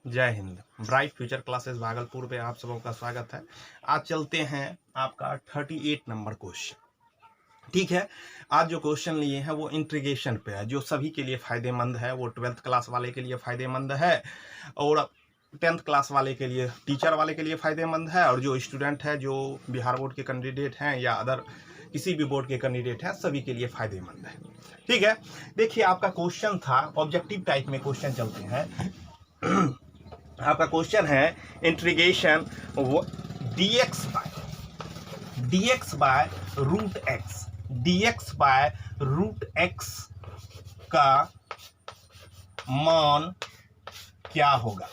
जय Hind. Bright future classes Bhagalpur पे आप सबों का स्वागत है। आज चलते हैं आपका 38 नंबर क्वेश्चन। ठीक है, आज जो क्वेश्चन लिए हैं वो इंटीग्रेशन पे है, जो सभी के लिए फ़ायदेमंद है। वो 12th क्लास वाले के लिए फ़ायदेमंद है और 10th क्लास वाले के लिए, टीचर वाले के लिए फ़ायदेमंद है, और जो स्टूडेंट है, जो बिहार बोर्ड के कैंडिडेट हैं या अदर किसी भी बोर्ड के कैंडिडेट हैं, सभी के लिए फ़ायदेमंद है। ठीक है, देखिए आपका क्वेश्चन था ऑब्जेक्टिव टाइप में। क्वेश्चन चलते हैं। आपका क्वेश्चन है integration dx by root x का मान क्या होगा।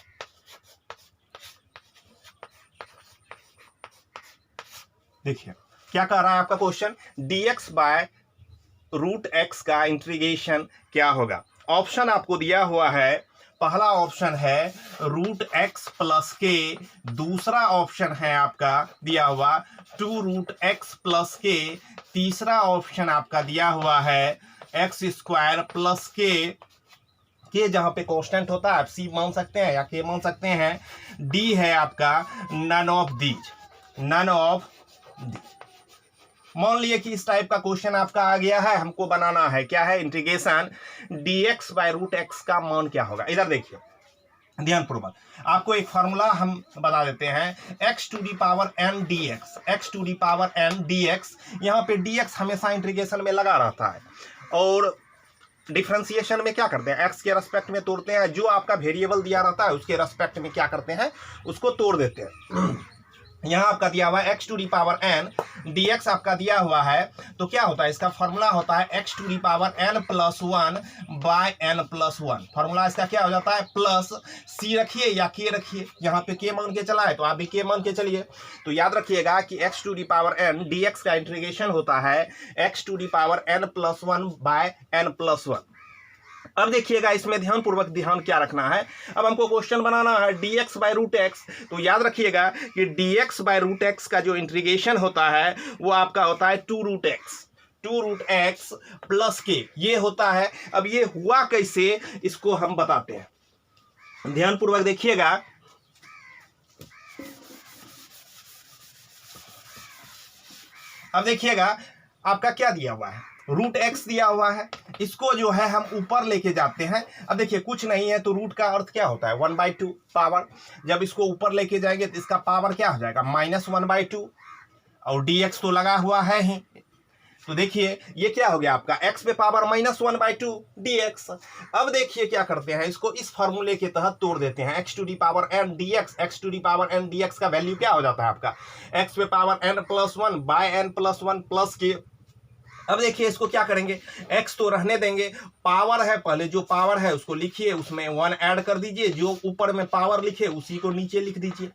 देखिए क्या कह रहा है आपका question, dx by root x का इंटीग्रेशन क्या होगा। ऑप्शन आपको दिया हुआ है, पहला ऑप्शन है रूट एक्स प्लस के, दूसरा ऑप्शन है आपका दिया हुआ 2 रूट एक्स प्लस के, तीसरा ऑप्शन आपका दिया हुआ है एक्स स्क्वायर प्लस के जहां पे कांस्टेंट होता है आप सी मान सकते हैं या के मान सकते हैं। डी है आपका नन ऑफ दीज। मान लिए कि इस टाइप का क्वेश्चन आपका आ गया है, हमको बनाना है क्या है, integration dx by root x का मान क्या होगा। इधर देखिए ध्यानपूर्वक, आपको एक फॉर्मूला हम बता देते हैं, x to the power n dx। यहाँ पे dx हमेशा इंटीग्रेशन में लगा रहता है, और डिफरेंशिएशन में क्या करते हैं, x के रेस्पेक्ट में तोड़ते हैं। जो आपका वेरिएबल दिया रहता है उसके रेस्पेक्ट में क्या करते हैं, उसको तोड़ देते हैं। यहाँ आपका दिया हुआ है x to the power n dx आपका दिया हुआ है, तो क्या होता है, इसका फॉर्मूला होता है x to the power n plus 1 by n plus 1। Formula इसका क्या हो जाता है, प्लस c रखिए या k रखिए। यहाँ पे k मान के चला है तो आप भी k मान के चलिए। तो याद रखिएगा कि x to the power n dx का इंटीग्रेशन होता है x to the power n plus 1 by n plus 1। अब देखिएगा इसमें ध्यान क्या रखना है, अब हमको क्वेश्चन बनाना है dx बाय रूट एक्स। तो याद रखिएगा कि dx बाय रूट एक्स का जो इंटीग्रेशन होता है वो आपका होता है 2 रूट एक्स प्लस के, ये होता है। अब ये हुआ कैसे, इसको हम बताते हैं, ध्यानपूर्वक देखिएगा। अब देखिएगा आपका क्या दिया हुआ है, रूट एक्स दिया हुआ है, इसको जो है हम ऊपर लेके जाते हैं। अब देखिए कुछ नहीं है तो रूट का अर्थ क्या होता है, 1/2 पावर। जब इसको ऊपर लेके जाएंगे तो इसका पावर क्या हो जाएगा, -1/2, और dx तो लगा हुआ है ही। तो देखिए ये क्या हो गया आपका, x पे पावर -1/2 dx। अब देखिए क्या करते हैं, इसको इस फॉर्मूले के तहत तोड़ देते हैं, x to the power n dx का वैल्यू क्या हो जाता है आपका, x पे power n plus 1 by n plus 1 plus के। अब देखिए इसको क्या करेंगे, x तो रहने देंगे, पावर है, पहले जो पावर है उसको लिखिए, उसमें 1 ऐड कर दीजिए, जो ऊपर में पावर लिखे उसी को नीचे लिख दीजिए।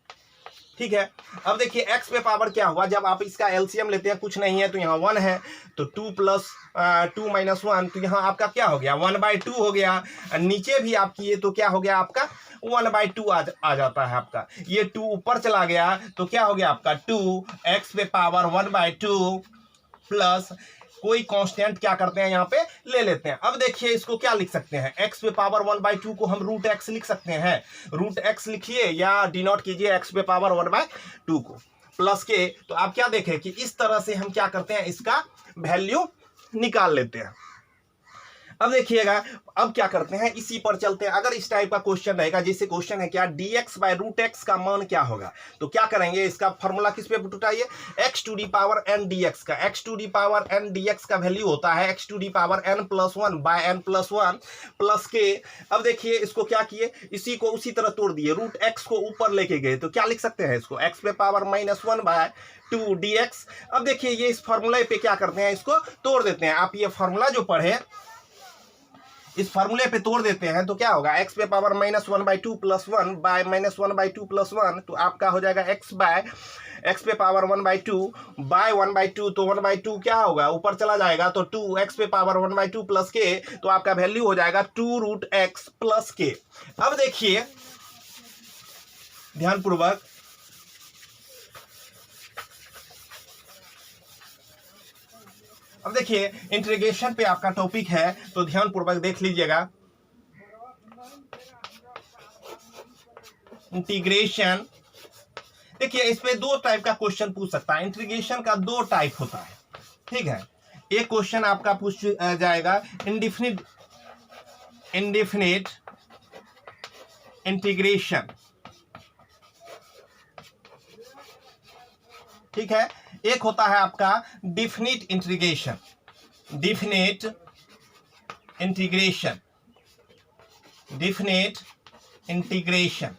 ठीक है, अब देखिए x पे पावर क्या हुआ, जब आप इसका एलसीएम लेते हैं, कुछ नहीं है तो यहाँ 1 है, तो 2 प्लस 2 माइनस 1, तो यहाँ आपका क्या हो गया, 1/2 हो गया। नीचे भी आप किए तो क्या हो गया आपका 1/2 आ जाता है आपका। ये 2 ऊपर चला गया तो क्या हो गया आपका 2x पे पावर 1/2 प्लस कोई कांस्टेंट क्या करते हैं यहाँ पे ले लेते हैं। अब देखिए इसको क्या लिख सकते हैं, x पे पावर 1/2 को हम रूट एक्स लिख सकते हैं, रूट एक्स लिखिए या डिनोट कीजिए x पे पावर 1/2 को प्लस के। तो आप क्या देखें कि इस तरह से हम क्या करते हैं, इसका वैल्यू निकाल लेते हैं। अब देखिएगा अब क्या करते हैं, इसी पर चलते हैं। अगर इस टाइप का क्वेश्चन रहेगा, जैसे क्वेश्चन है क्या, dx बाय रूट एक्स का मान क्या होगा, तो क्या करेंगे, इसका फॉर्मूला किस पे उठाइए, x to the power n dx का। x to the power n dx का वैल्यू होता है x to the power n plus 1 by n plus 1 plus के। अब देखिए इसको क्या किए, इसी को उसी तरह तोड़ दिए, रूट एक्स को ऊपर लेके गए तो क्या लिख सकते हैं इसको, x पे पावर -1 बाय 2 dx। अब देखिए ये इस फॉर्मूले पे क्या करते हैं, इसको तोड़ देते हैं। आप ये फॉर्मूला जो पढ़े इस फॉर्मूले पे तोड़ देते हैं तो क्या होगा, x पे पावर -1/2 प्लस 1 बाय -1/2 प्लस 1, तो आपका हो जाएगा x पे पावर 1/2 बाय 1/2, तो 1/2 क्या होगा, ऊपर चला जाएगा तो 2x पे पावर 1/2 प्लस के, तो आपका वैल्यू हो जाएगा 2 रूट एक्स प्लस के। अब देखिए ध्यानपूर्वक, अब देखिए इंटीग्रेशन पे आपका टॉपिक है तो ध्यानपूर्वक देख लीजिएगा। इंटीग्रेशन। देखिए इस पे दो टाइप का क्वेश्चन पूछ सकता है। इंटीग्रेशन का दो टाइप होता है, ठीक है। एक क्वेश्चन आपका पूछ जाएगा इंडेफिनिट इंटीग्रेशन, ठीक है। एक होता है आपका definite integration, definite integration, definite integration.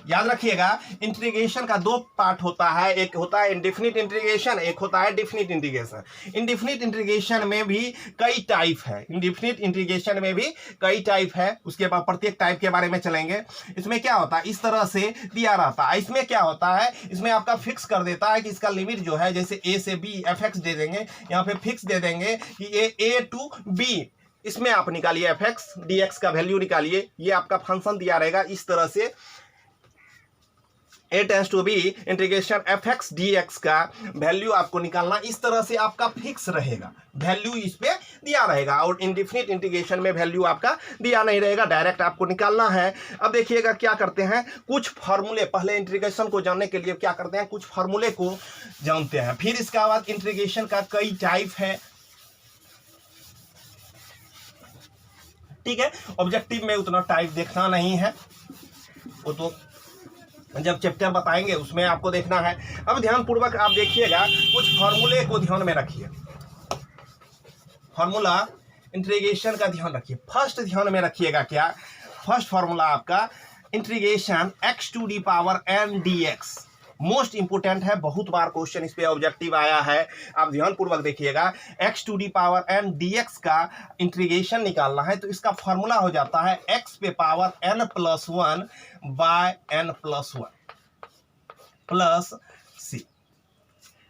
याद रखिएगा इंटीग्रेशन का दो पार्ट होता है, एक होता है इंडेफिनिट इंटीग्रेशन, एक होता है डिफिनिट इंटीग्रेशन। इंडेफिनिट इंटीग्रेशन में भी कई टाइप है, इंडेफिनिट इंटीग्रेशन में भी कई टाइप है। उसके बाद प्रत्येक टाइप के बारे में चलेंगे। इसमें क्या होता है, इस तरह से दिया रहता है। इसमें क्या होता है, इसमें आपका फिक्स कर देता है कि इसका लिमिट जो है, जैसे ए से बी एफ दे देंगे, यहाँ पे फिक्स दे देंगे कि ए टू बी, इसमें आप निकालिए एफ एक्स डी एक्स का वैल्यू निकालिए। ये आपका फंक्शन दिया रहेगा इस तरह से, A tends to B integration F X D x का वैल्यू आपको निकालना इस तरह से आपका फिक्स रहेगा, वैल्यू इस पे दिया रहेगा। और इंडेफिनिट इंटीग्रेशन में वैल्यू आपका दिया नहीं रहेगा, डायरेक्ट आपको निकालना है। अब देखिएगा क्या करते हैं, कुछ फार्मूले, पहले इंटीग्रेशन को जानने के लिए क्या करते हैं, कुछ फार्मूले को जानते हैं। फिर इसके बाद इंटीग्रेशन का कई टाइप है, ठीक है। ऑब्जेक्टिव में उतना टाइप देखना नहीं है, वो तो जब चैप्टर बताएंगे उसमें आपको देखना है। अब ध्यान पूर्वक आप देखिएगा, कुछ फार्मूले को ध्यान में रखिए, फार्मूला इंटीग्रेशन का ध्यान रखिए। फर्स्ट ध्यान में रखिएगा क्या, फर्स्ट फार्मूला आपका integration x to the power n dx, most important है, बहुत बार क्वेश्चन इस पे ऑब्जेक्टिव आया है। आप ध्यान पूर्वक देखिएगा, x to the power n dx का इंटीग्रेशन निकालना है तो इसका फॉर्मूला हो जाता है x पे power n plus 1 by n plus 1 plus c।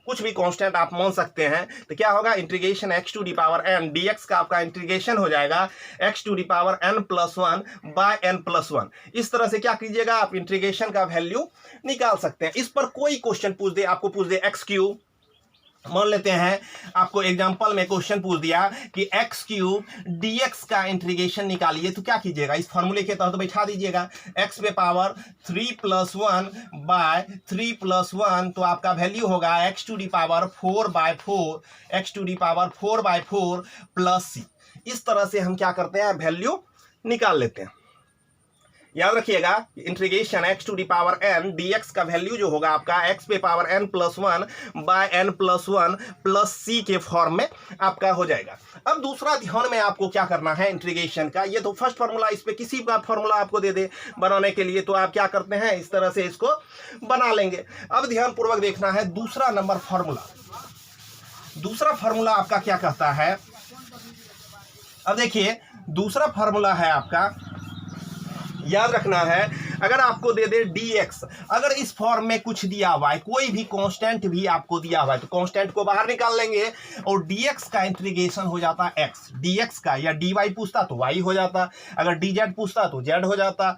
कुछ भी कांस्टेंट आप मान सकते हैं। तो क्या होगा, integration x to the power n dx का आपका इंटीग्रेशन हो जाएगा x to the power n plus 1 by n plus 1। इस तरह से क्या कीजिएगा, आप इंटीग्रेशन का वैल्यू निकाल सकते हैं। इस पर कोई क्वेश्चन पूछ दे, आपको पूछ दे एक्स क्यूब, मान लेते हैं आपको एग्जांपल में क्वेश्चन पूछ दिया कि एक्स क्यूब डीएक्स का इंटीग्रेशन निकालिए, तो क्या कीजिएगा, इस फॉर्मूले के तहत बैठा दीजिएगा एक्स पे पावर 3 प्लस 1 बाय 3 प्लस 1, तो आपका वैल्यू होगा X to the power 4 by 4, X to the power 4 by 4 plus C. इस तरह से हम क्या करते हैं, वैल्यू निकाल लेते हैं। याद रखिएगा integration x to the power n dx का वैल्यू जो होगा आपका x पे power n plus 1 by n plus 1 plus c के फॉर्म में आपका हो जाएगा। अब दूसरा ध्यान में आपको क्या करना है इंटीग्रेशन का, ये तो फर्स्ट फार्मूला, इस पे किसी का फार्मूला आपको दे दे बनाने के लिए, तो आप क्या करते हैं, इस तरह से इसको बना लेंगे। अब ध्यान पूर्वक देखना है दूसरा नंबर फार्मूला। दूसरा फार्मूला आपका क्या कहता है, अब देखिए दूसरा फार्मूला है आपका, याद रखना है, अगर आपको दे दे dx, अगर इस फॉर्म में कुछ दिया हुआ है, कोई भी कांस्टेंट भी आपको दिया हुआ है, तो कांस्टेंट को बाहर निकाल लेंगे और dx का इंटीग्रेशन हो जाता x, dx का, या dy पूछता तो y हो जाता, अगर dz पूछता तो z हो जाता,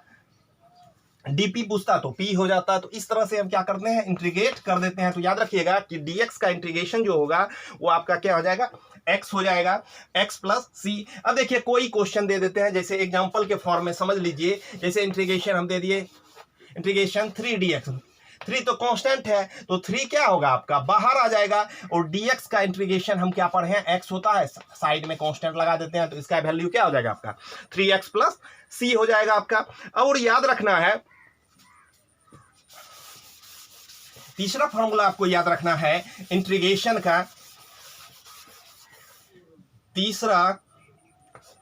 dp पूछता तो p हो जाता। तो इस तरह से हम क्या करते हैं, इंटीग्रेट कर देते हैं। तो याद रखिएगा कि dx का इंटीग्रेशन जो होगा वो आपका क्या हो जाएगा, x हो जाएगा, x प्लस c। अब देखिए कोई क्वेश्चन दे देते हैं, जैसे एग्जांपल के फॉर्म में समझ लीजिए, जैसे इंटीग्रेशन हम दे दिए इंटीग्रेशन 3dx, 3 तो कांस्टेंट है, तो 3 क्या होगा आपका बाहर आ जाएगा, और dx का इंटीग्रेशन हम क्या पढ़े हैं, x होता है, साइड में कांस्टेंट लगा देते हैं, तो इसका वैल्यू क्या हो जाएगा आपका 3x प्लस c हो जाएगा आपका। और याद रखना है तीसरा फॉर्मूला आपको याद रखना है इंटीग्रेशन का, तीसरा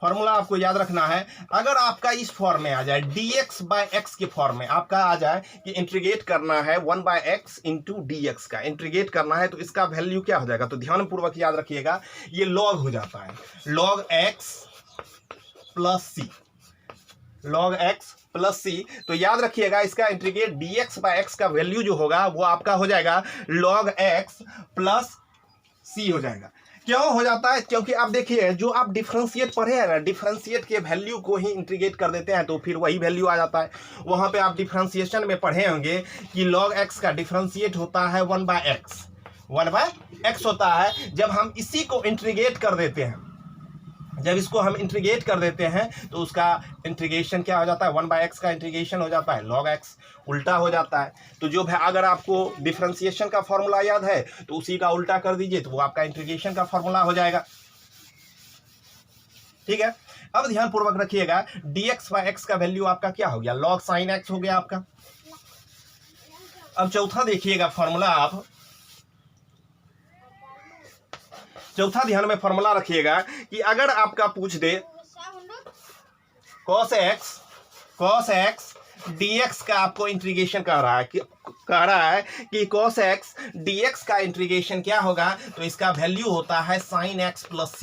फॉर्मूला आपको याद रखना है, अगर आपका इस फॉर्म में आ जाए dx बाय x के फॉर्म में आपका आ जाए कि इंटीग्रेट करना है 1 बाय x इंटू dx का इंटीग्रेट करना है, तो इसका वैल्यू क्या हो जाएगा, तो ध्यानपूर्वक याद रखिएगा, ये लॉग हो जाता है, log x plus c, log x plus c। तो याद रखिएगा इसका इंटीग्रेट dx बाय x का वैल्यू जो होगा वो आपका हो जाएगा log x प्लस c हो जाएगा। क्यों हो जाता है, क्योंकि आप देखिए जो आप डिफरेंशिएट पढ़े हैं ना, डिफरेंशिएट के वैल्यू को ही इंटीग्रेट कर देते हैं तो फिर वही वैल्यू आ जाता है। वहां पे आप डिफरेंशिएशन में पढ़े होंगे कि log x का डिफरेंशिएट होता है 1 बाय x होता है। जब हम इसी को इंटीग्रेट कर देते हैं, जब इसको हम इंटीग्रेट कर देते हैं तो उसका इंटीग्रेशन क्या हो जाता है, 1/x का इंटीग्रेशन हो जाता है log x, उल्टा हो जाता है। तो जो अगर आपको डिफरेंशिएशन का फॉर्मूला याद है तो उसी का उल्टा कर दीजिए तो वो आपका इंटीग्रेशन का फॉर्मूला हो जाएगा। ठीक है, अब ध्यान पूर्वक रखिएगा, dx/x का वैल्यू आपका क्या हो गया, log sin x हो गया आपका। अब चौथा देखिएगा फॉर्मूला, आप चौथा ध्यान में फॉर्मूला रखिएगा कि अगर आपका पूछ दे cos x dx का आपको इंटीग्रेशन कह रहा है कि cos x dx का इंटीग्रेशन क्या होगा, तो इसका वैल्यू होता है sin x प्लस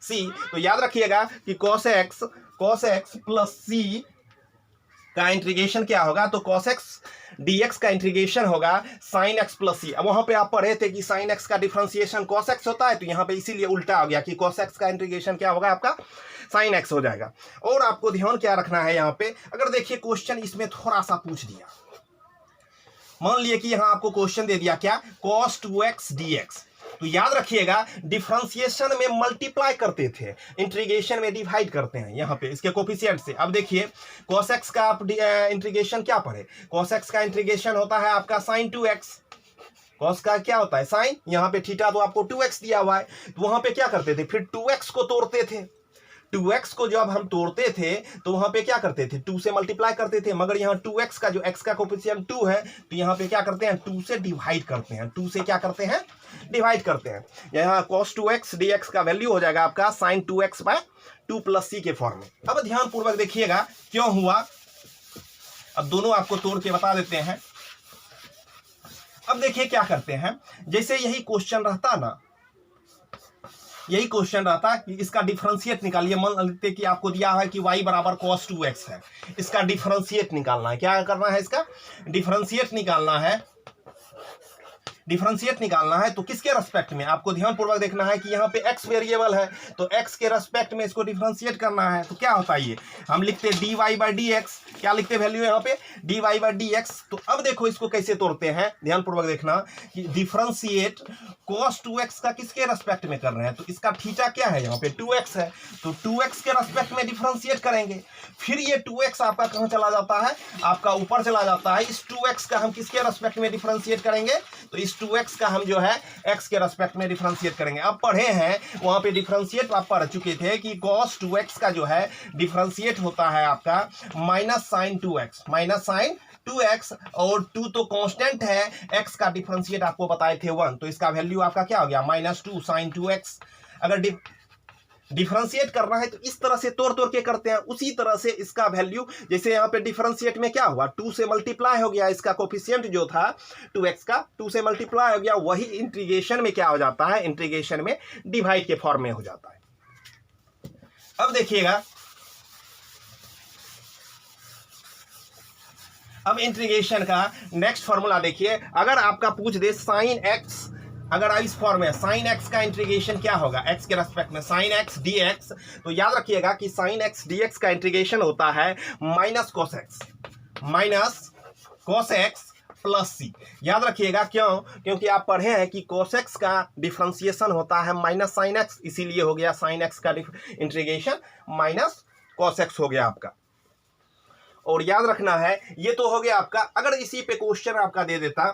c। तो याद रखिएगा कि cos x प्लस c का इंटीग्रेशन क्या होगा, तो cos x dx का इंटीग्रेशन होगा sin x प्लस c। अब वहां पे आप पढ़े थे कि sin x का डिफरेंशिएशन cos x होता है, तो यहां पे इसीलिए उल्टा हो गया कि cos x का इंटीग्रेशन क्या होगा, आपका sin x हो जाएगा। और आपको ध्यान क्या रखना है यहाँ पे, अगर देखिए क्वेश्चन इसमें थोड़ा सा पूछ दिया, मान लिए कि यहां आपको क्वेश्चन दे दिया क्या, cos 2x dx, तो याद रखिएगा डिफरेंशिएशन में मल्टीप्लाई करते थे, इंटीग्रेशन में डिवाइड करते हैं यहाँ पे इसके कोफिशिएंट से। अब देखिए cos x का आप इंटीग्रेशन क्या पढ़े, cos x का इंटीग्रेशन होता है आपका sin 2x, cos का क्या होता है sin, यहाँ पे थीटा तो आपको 2x दिया हुआ है, तो वहां पे क्या करते थे, फिर 2x को तोड़ते थे, 2x को जब हम तोड़ते थे तो वहां पे क्या करते थे, 2 से मल्टीप्लाई करते थे, मगर यहाँ 2x का जो x का कोफिशिएंट 2 है तो यहाँ पे क्या करते हैं, 2 से डिवाइड करते हैं, 2 से क्या करते हैं, डिवाइड करते हैं। यहाँ cos 2x dx का वैल्यू हो जाएगा आपका sin 2x/2 प्लस c के फॉर्म में। अब ध्यान पूर्वक देखिएगा क्यों हुआ, अब दोनों आपको तोड़ के बता देते हैं। अब देखिए क्या करते हैं, जैसे यही क्वेश्चन रहता कि इसका डिफरेंशिएट निकालिए, मान लेते कि आपको दिया है कि y बराबर cos 2x है, इसका डिफरेंशिएट निकालना है, क्या करना है, इसका डिफरेंशिएट निकालना है। तो किसके रेस्पेक्ट में, आपको ध्यान पूर्वक देखना है कि यहाँ पे x वेरिएबल है, तो x के रेस्पेक्ट में इसको डिफरेंशिएट करना है। तो क्या होता है, ये हम लिखते dy/dx, क्या लिखते वैल्यू यहाँ पे, dy/dx। तो अब देखो इसको कैसे तोड़ते हैं, ध्यान पूर्वक देखना कि डिफरेंशिएट cos 2x का किसके रेस्पेक्ट में कर रहे हैं, तो इसका थीटा क्या है, यहाँ पे 2x है, तो 2x के रेस्पेक्ट में डिफरेंशिएट करेंगे, फिर ये 2x आपका कहाँ चला जाता है, आपका ऊपर चला जाता है। इस 2x का हम किसके रेस्पेक्ट में डिफरेंशिएट करेंगे, तो इस 2x का हम जो है x के रेस्पेक्ट में डिफरेंशिएट करेंगे। अब पढ़े हैं वहां पे डिफरेंशिएट आप पढ़ चुके थे कि cos 2x का जो है डिफरेंशिएट होता है आपका -sin 2x, और 2 तो कांस्टेंट है, x का डिफरेंशिएट आपको बताए थे 1, तो इसका वैल्यू आपका क्या हो गया, -2 sin 2x। अगर डिफरेंशिएट करना है तो इस तरह से तोड़ के करते हैं, उसी तरह से इसका वैल्यू, जैसे यहाँ पे डिफरेंशिएट में क्या हुआ, 2 से मल्टीप्लाई हो गया, इसका कोफिशिएंट जो था 2x का 2 से मल्टीप्लाई हो गया, वही इंटीग्रेशन में क्या हो जाता है, इंटीग्रेशन में डिवाइड के फॉर्म में हो जाता है। अब देखिएगा, अब इंटीग्रेशन का नेक्स्ट फॉर्मूला देखिए, अगर आपका पूछ दे sin x, अगर इस फॉर्म में sin x का इंटीग्रेशन क्या होगा, x के रेस्पेक्ट में sin x dx, तो याद रखिएगा कि sin x dx का इंटीग्रेशन होता है minus cos x plus c। याद रखिएगा क्यों, क्योंकि आप पढ़े हैं कि cos x का डिफरेंशिएशन होता है -sin x, इसीलिए हो गया sin x का इंटीग्रेशन -cos x हो गया आपका। और याद रखना है ये तो हो गया आपका। अगर इसी पे क्वेश्चन आपका दे देता,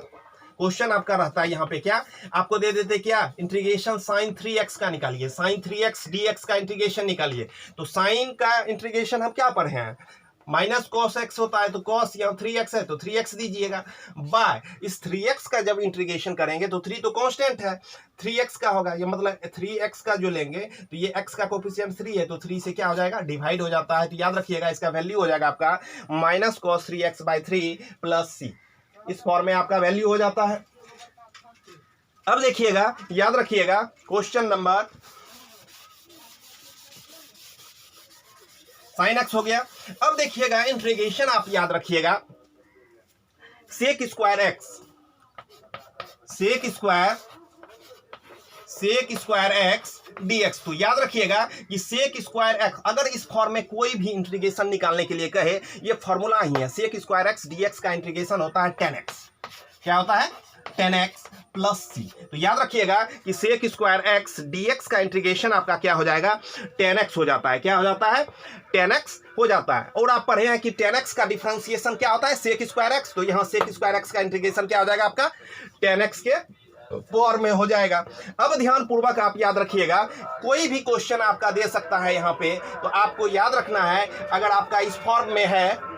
क्वेश्चन आपका रहता है यहाँ पे क्या आपको दे देते, क्या इंटीग्रेशन sin 3x का निकालिए, sin 3x dx का इंटीग्रेशन निकालिए, तो sin का इंटीग्रेशन हम क्या पढ़े हैं, -cos x होता है, तो cos यहाँ 3x है तो 3x दीजिएगा, बाय इस 3x का जब इंटीग्रेशन करेंगे तो 3 तो कांस्टेंट है, 3x का होगा, ये मतलब 3x का जो लेंगे तो ये x का कोफिशिएंट 3 है, तो 3 से क्या हो जाएगा, डिवाइड हो जाता है। तो याद रखिएगा इसका वैल्यू हो जाएगा आपका -cos 3x/3 प्लस c, इस फॉर्म में आपका वैल्यू हो जाता है। अब देखिएगा, याद रखिएगा क्वेश्चन नंबर sin x हो गया। अब देखिएगा इंटीग्रेशन आप याद रखिएगा sec स्क्वायर x dx, तो याद रखिएगा कि sec स्क्वायर x, अगर इस फॉर्म में कोई भी इंटीग्रेशन निकालने के लिए कहे, ये फॉर्मूला ही है, sec स्क्वायर x dx का इंटीग्रेशन होता है 10x, क्या होता है 10x प्लस सी। तो याद रखिएगा कि सेक स्क्वायर एक्स dx का इंटीग्रेशन आपका क्या हो जाएगा, 10x हो जाता है। क्या हो जाता है, 10x हो जाता है। और आप पढ़े हैं कि 10x का डिफरेंशिएशन क्या होता है, सेक स्क्वायर एक्स। तो यहां सेक स्क्वायर एक्स का इंटीग्रेशन क्या हो जाएगा आपका, 10x के फॉर्म में हो जाएगा। अब ध्यान पूर्वक आप याद रखिएगा, कोई भी क्वेश्चन आपका दे सकता है यहां पे, तो आपको याद रखना है अगर आपका इस फॉर्म में है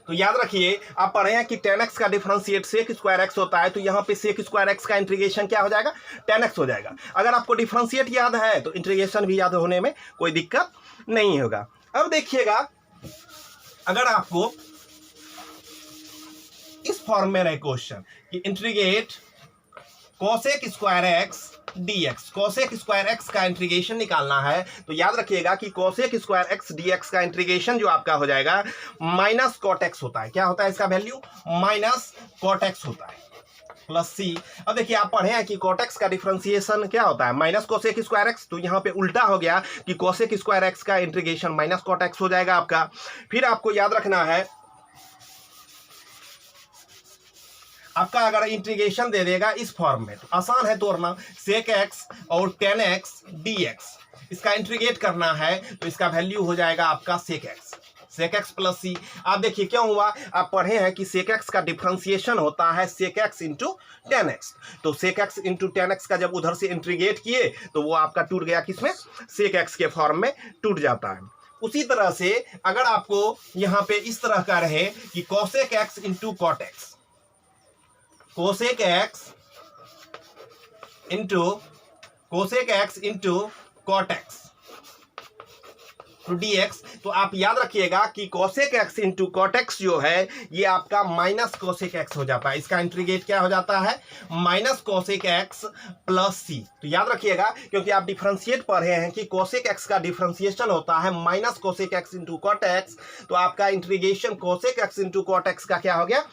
तो याद रखिए आप पढ़े हैं कि 10x का डिफरेंशिएट सेक स्क्वायर एक्स होता है, तो यहां पे सेक स्क्वायर एक्स का इंटीग्रेशन क्या हो जाएगा, 10x हो जाएगा। अगर आपको डिफरेंशिएट याद है तो इंटीग्रेशन भी याद होने में कोई दिक्कत नहीं होगा। अब देखिएगा, अगर आपको इस फॉर्म में रहे क्वेश्चन कि integrate cosec square x dx, cosec square x का इंटीग्रेशन निकालना है, तो याद रखिएगा कि कोसेक स्क्वायर एक्स dx का इंटीग्रेशन जो आपका हो जाएगा माइनस कॉट एक्स होता है। क्या होता है इसका वैल्यू, माइनस कॉट एक्स होता है प्लस सी। अब देखिए आप पढ़े हैं कि कॉट एक्स का डिफरेंशिएशन क्या होता है, माइनस कोसेक स्क्वायर एक्स। तो यहाँ पे उल्टा हो गया कि कोसेक स्क्वायर एक्स का इंटीग्रेशन माइनस कॉट एक्स हो जाएगा आपका। फिर आपको याद रखना है, आपका अगर इंटीग्रेशन दे देगा इस फॉर्म में तो आसान है तोड़ना, सेक एक्स और 10x dx, इसका इंटीग्रेट करना है तो इसका वैल्यू हो जाएगा आपका सेक एक्स प्लस सी। आप देखिए क्यों हुआ, आप पढ़े हैं कि सेक एक्स का डिफरेंशिएशन होता है सेक एक्स इंटू 10x। तो सेक एक्स इंटू 10x का जब उधर से इंटीग्रेट किए तो वो आपका टूट गया किसमें, सेक एक्स के फॉर्म में टूट जाता है। उसी तरह से अगर आपको यहां पे इस तरह का रहे कि cosec x into cot x, cosec x into cot x to dx, तो आप याद रखिएगा कि cosec x into cot x जो है ये आपका माइनस कोसेक एक्स हो जाता है। इसका इंटीग्रेट क्या हो जाता है, minus cosec x plus C. तो याद रखिएगा क्योंकि आप डिफरेंशिएट पढ़े हैं कि कोसेक एक्स का डिफरेंशिएशन होता है minus cosec x into cot x, तो आपका integration cosec x into cot x का क्या हो गया,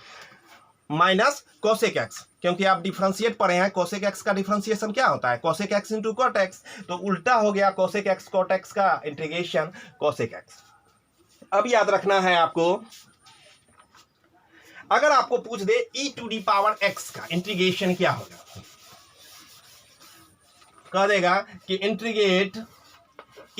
माइनस कोसेक एक्स। क्योंकि आप डिफरेंशिएट पढ़े हैं कोसेक एक्स का डिफरेंशिएशन क्या होता है, cosec x into cot x, तो उल्टा हो गया कोसेक एक्स कॉट एक्स का इंटीग्रेशन कोसेक एक्स। अब याद रखना है आपको, अगर आपको पूछ दे e to the power x का इंटीग्रेशन क्या होगा, कह देगा कि integrate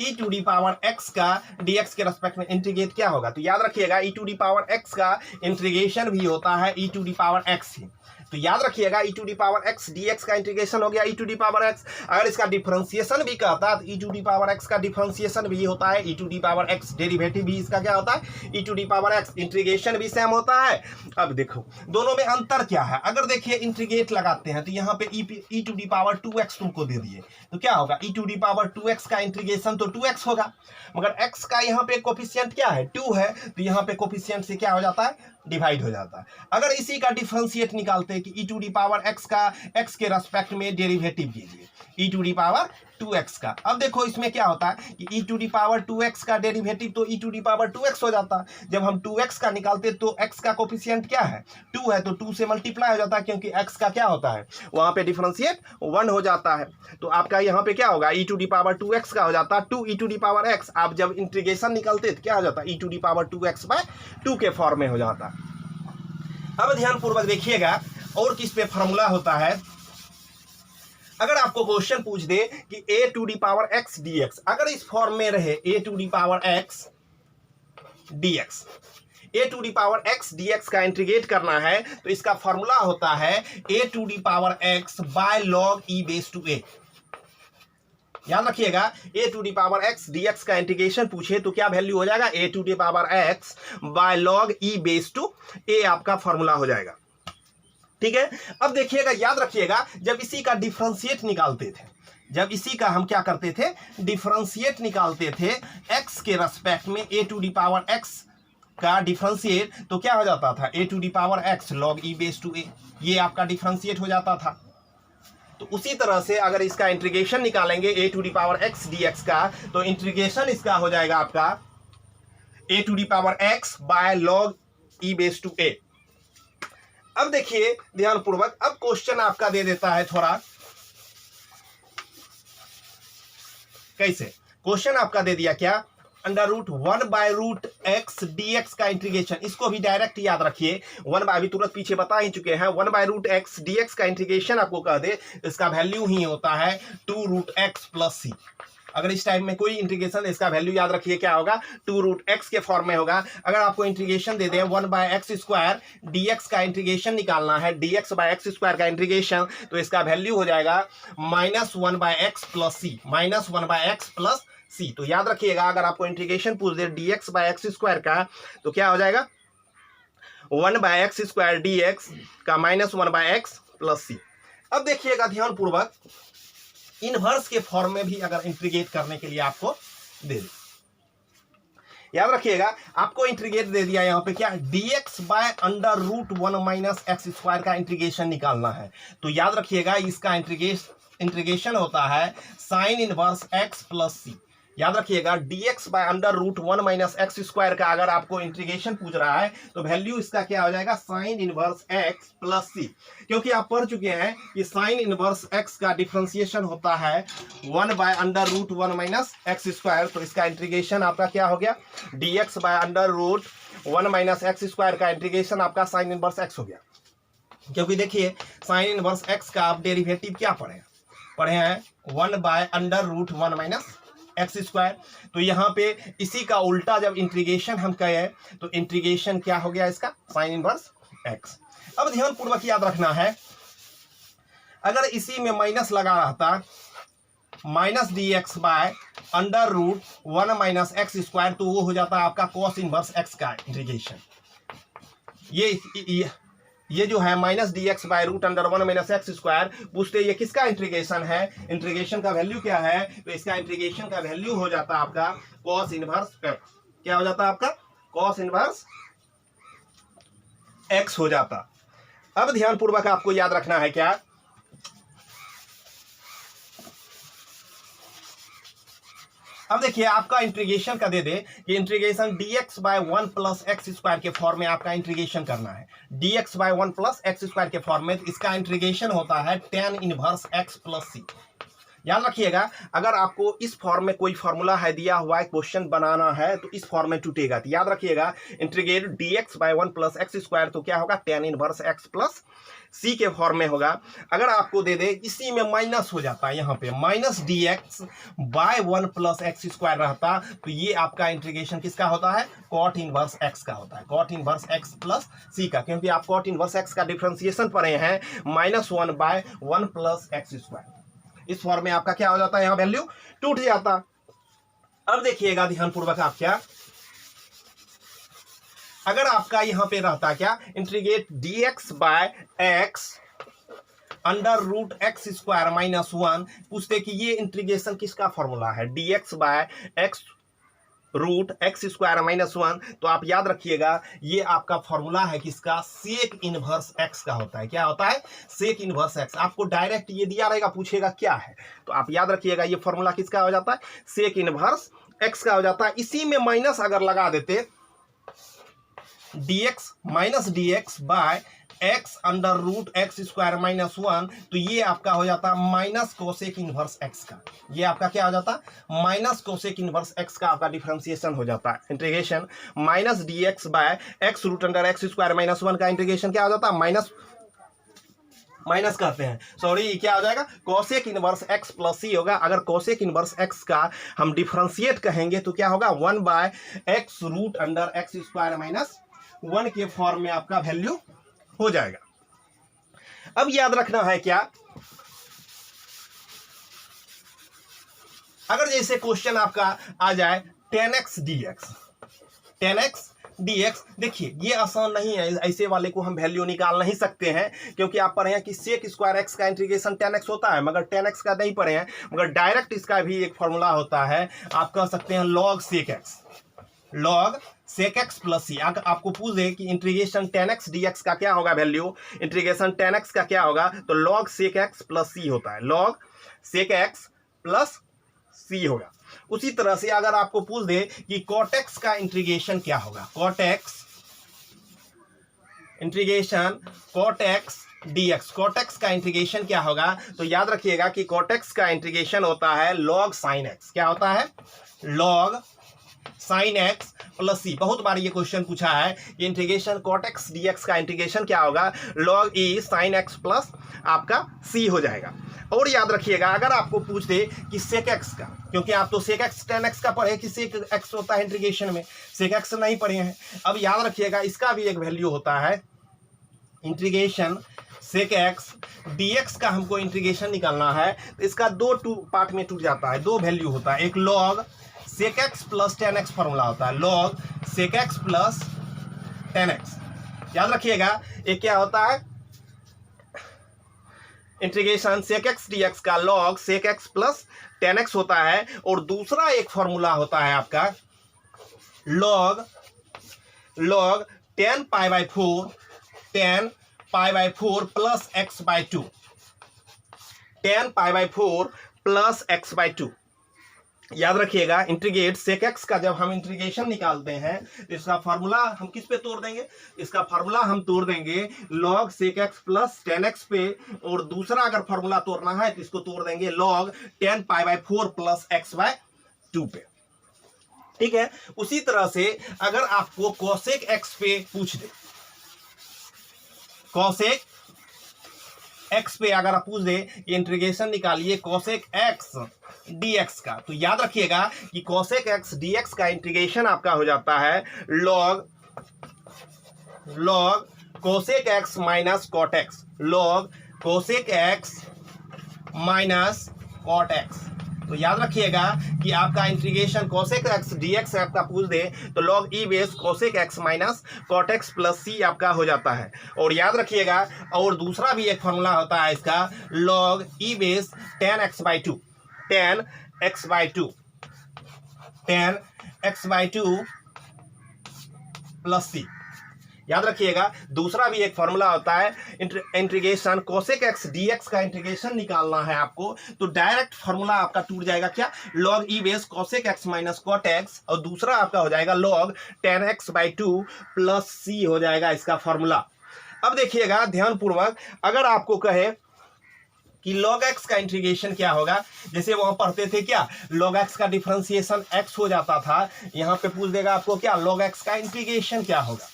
e to the power x का dx के रेस्पेक्ट में इंटीग्रेट क्या होगा। तो याद रखिएगा e to the power x का इंटीग्रेशन भी होता है e to the power x ही। तो याद रखिएगा e to the power x dx का इंटीग्रेशन हो गया e to the power x। अगर इसका डिफरेंशिएशन भी कहता है तो e to the power x का डिफरेंशिएशन भी होता है e to the power x, derivative भी इसका क्या होता है e to the power x, integration भी सेम होता है। अब देखो दोनों में अंतर क्या है, अगर देखिए इंटीग्रेट लगाते हैं तो यहाँ पे e to the power 2x तुमको दे दिए तो क्या होगा, e to the power 2x का इंटीग्रेशन तो 2x होगा, मगर x का यहाँ पे कोफिशिएंट क्या है, 2 है, तो यहाँ पे कोफिशिएंट से क्या हो जाता है, डिवाइड हो जाता है। अगर इसी का डिफरेंशिएट निकालते हैं कि e to the power x का x के रेस्पेक्ट में डेरिवेटिव कीजिए e to the power 2x का। अब देखो इसमें क्या होता है कि e to the power 2x का डेरिवेटिव तो e to the power 2x हो जाता है। जब हम 2x का निकालते तो x का कोफिशिएंट क्या है, 2 है, तो 2 से मल्टीप्लाई हो जाता है क्योंकि x का क्या होता है वहां पे डिफरेंशिएट 1 हो जाता है। तो आपका यहाँ पे क्या होगा, e to the power 2x का हो जाता है 2 e to the power x। आप जब इंटीग्रेशन निकालते तो क्या हो जाता है, e to the power 2x by 2 के फॉर्म में हो जाता है। अब ध्यान पूर्वक देखिएगा और किस पे फॉर्मूला होता है, अगर आपको क्वेश्चन पूछ दे कि a to the power x dx, अगर इस फॉर्म में रहे a to the power x dx, a to the power x dx का इंटीग्रेट करना है तो इसका फॉर्मूला होता है a to the power x by log e base to a। याद रखिएगा a to the power x dx का इंटीग्रेशन पूछे तो क्या वैल्यू हो जाएगा, a to the power x by log e base to a आपका फॉर्मूला हो जाएगा। ठीक है, अब देखिएगा याद रखिएगा जब इसी का डिफरेंशिएट निकालते थे, जब इसी का हम क्या करते थे, डिफरेंशिएट निकालते थे x के रेस्पेक्ट में a to the power x का डिफरेंशिएट तो क्या हो जाता था, a to the power x log e base to a, ये आपका डिफरेंशिएट हो जाता था। तो उसी तरह से अगर इसका इंटीग्रेशन निकालेंगे a to the power x dx का तो इंटीग्रेशन इसका हो जाएगा आपका a to the power x by log e base to a। अब देखिए ध्यान पूर्वक, अब क्वेश्चन आपका दे देता है थोड़ा कैसे, क्वेश्चन आपका दे दिया क्या, अंडर रूट 1/√x dx का इंटीग्रेशन, इसको भी डायरेक्ट याद रखिए। 1 अभी तुरंत पीछे बता ही चुके हैं, 1/√x dx का इंटीग्रेशन आपको कह दे, इसका वैल्यू ही होता है 2√x + c। अगर इस टाइप में कोई इंटीग्रेशन, इसका वैल्यू याद रखिए क्या होगा, 2√x के फॉर्म में होगा। अगर आपको इंटीग्रेशन दे दें 1/x² dx का इंटीग्रेशन निकालना है, dx/x² का इंटीग्रेशन, तो इसका वैल्यू हो जाएगा -1/x + c, -1/x + c। तो याद रखिएगा, अगर आपको इंटीग्रेशन पूछ दे dx/x² का, तो क्या हो जाएगा 1/x² dx का -1/x + c। अब देखिएगा ध्यान पूर्वक, इनवर्स के फॉर्म में भी अगर इंटीग्रेट करने के लिए आपको दे दे, याद रखिएगा, आपको इंटीग्रेट दे दिया यहां पे क्या, dx/√1 - x² का इंटीग्रेशन निकालना है। तो याद रखिएगा, इसका इंटीग्रेशन होता है साइन इनवर्स x + c। याद रखिएगा, dx/√1 - x² का अगर आपको इंटीग्रेशन पूछ रहा है, तो वैल्यू इसका क्या हो जाएगा, साइन इनवर्स x + c। क्योंकि आप पढ़ चुके हैं कि साइन इनवर्स x का डिफरेंशिएशन होता है 1/√1 - x²। तो इसका इंटीग्रेशन आपका क्या हो गया, dx/√1 - x² का इंटीग्रेशन आपका साइन इनवर्स x हो गया। क्योंकि देखिए, साइन इनवर्स x का आप डेरिवेटिव क्या पढ़े हैं 1/√1 - x²। तो यहां पे इसी का उल्टा जब इंटीग्रेशन हम कहें, तो इंटीग्रेशन क्या हो गया इसका, साइन इनवर्स x। अब ध्यान पूर्वक याद रखना है, अगर इसी में माइनस लगा रहता, -dx/√1 - x², तो वो हो जाता है आपका cos इनवर्स x का इंटीग्रेशन। ये जो है -dx/√1 - x², पूछते ये किसका इंटीग्रेशन है, इंटीग्रेशन का वैल्यू क्या है, तो इसका इंटीग्रेशन का वैल्यू हो जाता है आपका cos इनवर्स x। क्या हो जाता है आपका, cos इनवर्स x हो जाता। अब ध्यान पूर्वक आपको याद रखना है क्या, अब देखिए, आपका इंटीग्रेशन का दे दे कि इंटीग्रेशन dx/1 + x² के फॉर्म में आपका इंटीग्रेशन करना है, dx/1 + x² के फॉर्म में इसका इंटीग्रेशन होता है tan इनवर्स x + c। याद रखिएगा, अगर आपको इस फॉर्म में कोई फॉर्मूला है दिया हुआ है, क्वेश्चन बनाना है, तो इस फॉर्म में टूटेगा। तो याद रखिएगा, इंटीग्रेट dx/1 + x² तो क्या होगा, tan इनवर्स x + c के फॉर्म में होगा। अगर आपको दे दे इसी में माइनस हो जाता है, यहाँ पे -dx/1 + x² रहता, तो ये आपका इंटीग्रेशन किसका होता है, cot इनवर्स x का होता है, cot इनवर्स x + c का। क्योंकि आप cot इनवर्स x का डिफरेंशिएशन पढ़े हैं, -1/1 + x²। इस फॉर्म में आपका क्या हो जाता है, यहां वैल्यू टूट जाता। अब देखिएगा ध्यान पूर्वक, आप क्या, अगर आपका यहां पे रहता क्या, इंटीग्रेट dx/x √x² -1, पूछते कि ये इंटीग्रेशन किसका फॉर्मूला है, dx/x √x² -1। तो आप याद रखिएगा, ये आपका फॉर्मूला है किसका, सेक इनवर्स x का होता है। क्या होता है, सेक इनवर्स x। आपको डायरेक्ट ये दिया रहेगा, पूछेगा क्या है, तो आप याद रखिएगा, ये फॉर्मूला किसका हो जाता है, सेक इनवर्स x का हो जाता है। इसी में माइनस अगर लगा देते, -dx/x √x² -1, तो ये आपका हो जाता माइनस कोसेक इनवर्स x का। ये आपका क्या हो जाता, माइनस कोसेक इनवर्स x का आपका डिफरेंशिएशन हो जाता है। इंटीग्रेशन -dx/x √x² -1 का इंटीग्रेशन क्या हो जाता है, माइनस करते हैं, सॉरी, क्या हो जाएगा, कोसेक इनवर्स x + c होगा। अगर कोसेक इनवर्स x का हम डिफरेंशिएट कहेंगे, तो क्या होगा, 1/x √x² -1 के फॉर्म में आपका वैल्यू हो जाएगा। अब याद रखना है क्या, अगर जैसे क्वेश्चन आपका आ जाए tan x dx, देखिए ये आसान नहीं है, ऐसे वाले को हम वैल्यू निकाल नहीं सकते हैं, क्योंकि आप पढ़े हैं कि सेक स्क्वायर x का इंटीग्रेशन tan x होता है, मगर tan x का नहीं पढ़े हैं, मगर डायरेक्ट इसका भी एक फॉर्मूला होता है, आप कह सकते हैं log sec x + c। अगर आपको पूछ दे कि इंटीग्रेशन tan x dx का क्या होगा वैल्यू, इंटीग्रेशन tan x का क्या होगा, तो log sec x + c होता है, log sec x + c होगा। उसी तरह से अगर आपको पूछ दे कि cot x का इंटीग्रेशन क्या होगा, cot x integration cot x dx, cot x का इंटीग्रेशन क्या होगा, तो याद रखिएगा कि cot x का इंटीग्रेशन होता है log sin x। क्या होता है, log sine x plus c. बहुत बार ये क्वेश्चन पूछा है कि integration cot x D x का इंटीग्रेशन क्या होगा, log e sine x plus आपका सी हो जाएगा। और याद रखिएगा अगर आपको पूछ दे कि सेक एक्स का, क्योंकि आप तो सेक एक्स टेन एक्स का पढ़े कि सेक एक्स होता है इंटीग्रेशन में, सेक एक्स नहीं पढ़े हैं। अब याद रखिएगा इसका भी एक वैल्यू होता है integration sec x D x का। हमको इंटीग्रेशन निकालना है तो इसका दो पार्ट में टूट जाता है, दो वैल्यू होता है। एक log sec x plus tan X formula होता है, log sec x plus tan X. याद रखिएगा एक क्या होता है integration sec x D x का log sec x plus tan X होता है। और दूसरा एक फॉर्मूला होता है आपका log tan pi by four plus X by two, tan pi by four plus X by two. याद रखिएगा इंटीग्रेट सेक एक्स का जब हम इंटीग्रेशन निकालते हैं तो इसका फार्मूला हम किस पे तोड़ देंगे, इसका फार्मूला हम तोड़ देंगे log sec x plus tan x पे। और दूसरा अगर फार्मूला तोड़ना है तो इसको तोड़ देंगे log tan pi by four plus x by to पे। ठीक है, उसी तरह से अगर आपको कोसेक एक्स पे पूछ दे, कोसेक एक्स पे अगर आप पूछ दे इंटीग्रेशन निकालिए कोसेक एक्स dx का, तो याद रखिएगा कि कोसेक एक्स dx का इंटीग्रेशन आपका हो जाता है log cosec x minus cot x, log cosec x minus cot x. तो याद रखिएगा कि आपका इंटीग्रेशन कोसेक एक्स dx आपका पूछ दे तो log E base cosec x minus cot X plus C आपका हो जाता है। और याद रखिएगा और दूसरा भी एक फॉर्मूला होता है इसका log E base tan X by two, tan X by two plus सी। याद रखिएगा दूसरा भी एक फॉर्मूला होता है इंटीग्रेशन कोसेक एक्स dx का इंटीग्रेशन निकालना है आपको तो डायरेक्ट फॉर्मूला आपका टूट जाएगा क्या, log E base cosec x minus cot X, और दूसरा आपका हो जाएगा log tan X by two plus C हो जाएगा इसका फॉर्मूला। अब देखिएगा ध्यानपूर्वक, अगर आपको कहे कि log x का इंटीग्रेशन क्या होगा, जैसे वहां पढ़ते थे क्या log x का डिफरेंशिएशन x हो जाता था, यहां पे पूछ देगा आपको क्या log x का इंटीग्रेशन क्या होगा।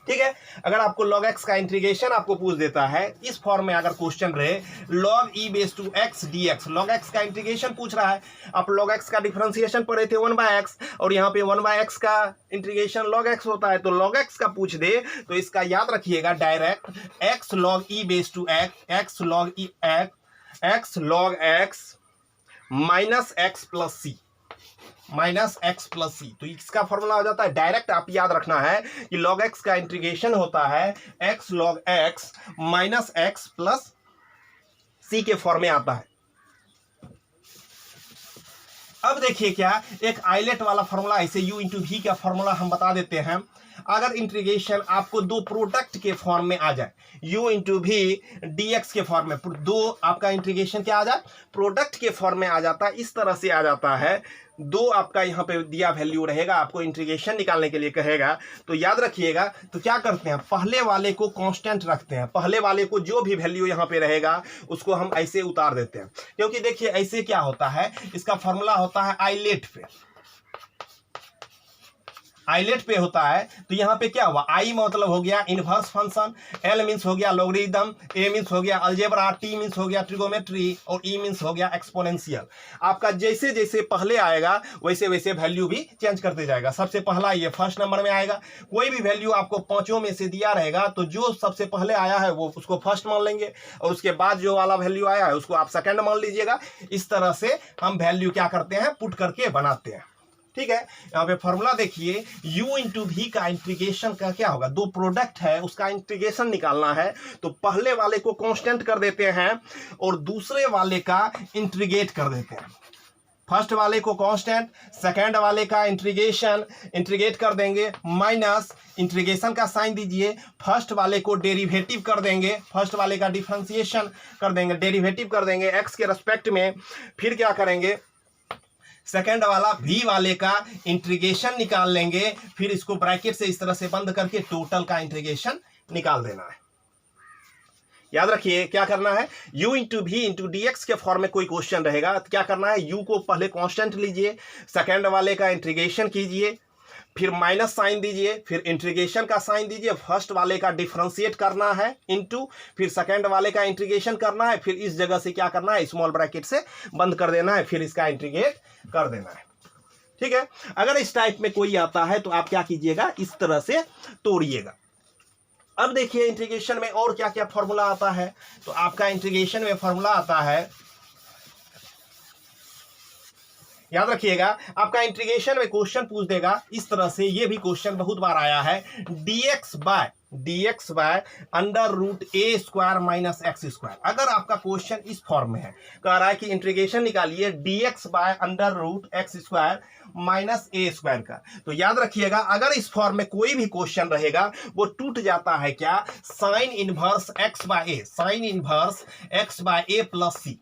ठीक है, अगर आपको log x का इंटीग्रेशन आपको पूछ देता है इस फॉर्म में, अगर क्वेश्चन रहे log e base to x dx, log x का इंटीग्रेशन पूछ रहा है, आप log x का डिफरेंशिएशन पढ़े थे 1/x और यहाँ पे 1/x का इंटीग्रेशन log x होता है, तो log x का पूछ दे तो इसका याद रखिएगा direct x log e base to x log x minus x plus C, minus X plus C. तो इसका फॉर्मूला हो जाता है डायरेक्ट, आप याद रखना है कि log x का इंटीग्रेशन होता है x log x minus X plus सी के फॉर्म में आता है। अब देखिए क्या एक आइलेट वाला फॉर्मूला, ऐसे u इंटू वी का फॉर्मूला हम बता देते हैं। अगर इंटीग्रेशन आपको दो प्रोडक्ट के फॉर्म में आ जाए, u इंटू वी dx के फॉर्म में, दो आपका इंटीग्रेशन क्या आ जाए प्रोडक्ट के फॉर्म में आ जाता है, इस तरह से आ जाता है। दो आपका यहाँ पे दिया वैल्यू रहेगा, आपको इंटीग्रेशन निकालने के लिए कहेगा तो याद रखिएगा तो क्या करते हैं पहले वाले को कांस्टेंट रखते हैं, पहले वाले को जो भी वैल्यू यहाँ पे रहेगा उसको हम ऐसे उतार देते हैं। क्योंकि देखिए ऐसे क्या होता है, इसका फॉर्मूला होता है आइलेट पे, आइलेट पे होता है तो यहाँ पे क्या हुआ, आई मतलब हो गया इनवर्स फंक्शन, एल मीन्स हो गया लॉगरिथम, ए मीन्स हो गया अलजेब्रा, टी मीन्स हो गया ट्रिगोमेट्री और ई मीन्स हो गया एक्सपोनेंशियल। आपका जैसे जैसे पहले आएगा वैसे वैसे वैल्यू भी चेंज करते जाएगा। सबसे पहला ये फर्स्ट नंबर में आएगा, कोई भी वैल्यू आपको पांचों में से दिया रहेगा तो जो सबसे पहले आया है वो उसको फर्स्ट मान लेंगे और उसके बाद जो वाला वैल्यू आया है उसको आप सेकंड मान लीजिएगा। इस तरह से हम वैल्यू क्या करते हैं पुट करके बनाते हैं। ठीक है, यहाँ पे फॉर्मूला देखिए u इंटू वी का इंटीग्रेशन का क्या होगा, दो प्रोडक्ट है उसका इंटीग्रेशन निकालना है तो पहले वाले को कांस्टेंट कर देते हैं और दूसरे वाले का इंटीग्रेट कर देते हैं। फर्स्ट वाले को कांस्टेंट, सेकंड वाले का इंटीग्रेट कर देंगे, माइनस इंटीग्रेशन का साइन दीजिए, फर्स्ट वाले को डेरिवेटिव कर देंगे, फर्स्ट वाले का डिफरेंशिएशन कर देंगे, डेरिवेटिव कर देंगे एक्स के रेस्पेक्ट में, फिर क्या करेंगे सेकंड वाला v वाले का इंटीग्रेशन निकाल लेंगे, फिर इसको ब्रैकेट से इस तरह से बंद करके टोटल का इंटीग्रेशन निकाल देना है। याद रखिए क्या करना है, u into v into d x के फॉर्म में कोई क्वेश्चन रहेगा तो क्या करना है, u को पहले कांस्टेंट लीजिए, सेकंड वाले का इंटीग्रेशन कीजिए, फिर माइनस साइन दीजिए, फिर इंटीग्रेशन का साइन दीजिए, फर्स्ट वाले का डिफरेंशिएट करना है इनटू, फिर सेकंड वाले का इंटीग्रेशन करना है, फिर इस जगह से क्या करना है, स्मॉल ब्रैकेट से बंद कर देना है, फिर इसका इंटीग्रेट कर देना है। ठीक है, अगर इस टाइप में कोई आता है तो आप क्या कीजिएगा, इस तरह से तोड़िएगा। अब देखिए इंटीग्रेशन में और क्या क्या फॉर्मूला आता है, तो आपका इंटीग्रेशन में फॉर्मूला आता है, याद रखिएगा आपका इंटीग्रेशन में क्वेश्चन पूछ देगा इस तरह से, ये भी क्वेश्चन बहुत बार आया है, dx by under root a square minus x square. अगर आपका क्वेश्चन इस फॉर्म में है, कह रहा है कि इंटीग्रेशन निकालिए dx by under root x square minus a square का, तो याद रखिएगा अगर इस फॉर्म में कोई भी क्वेश्चन रहेगा वो टूट जाता है क्या, sine inverse x by a, sine inverse x by a plus सी।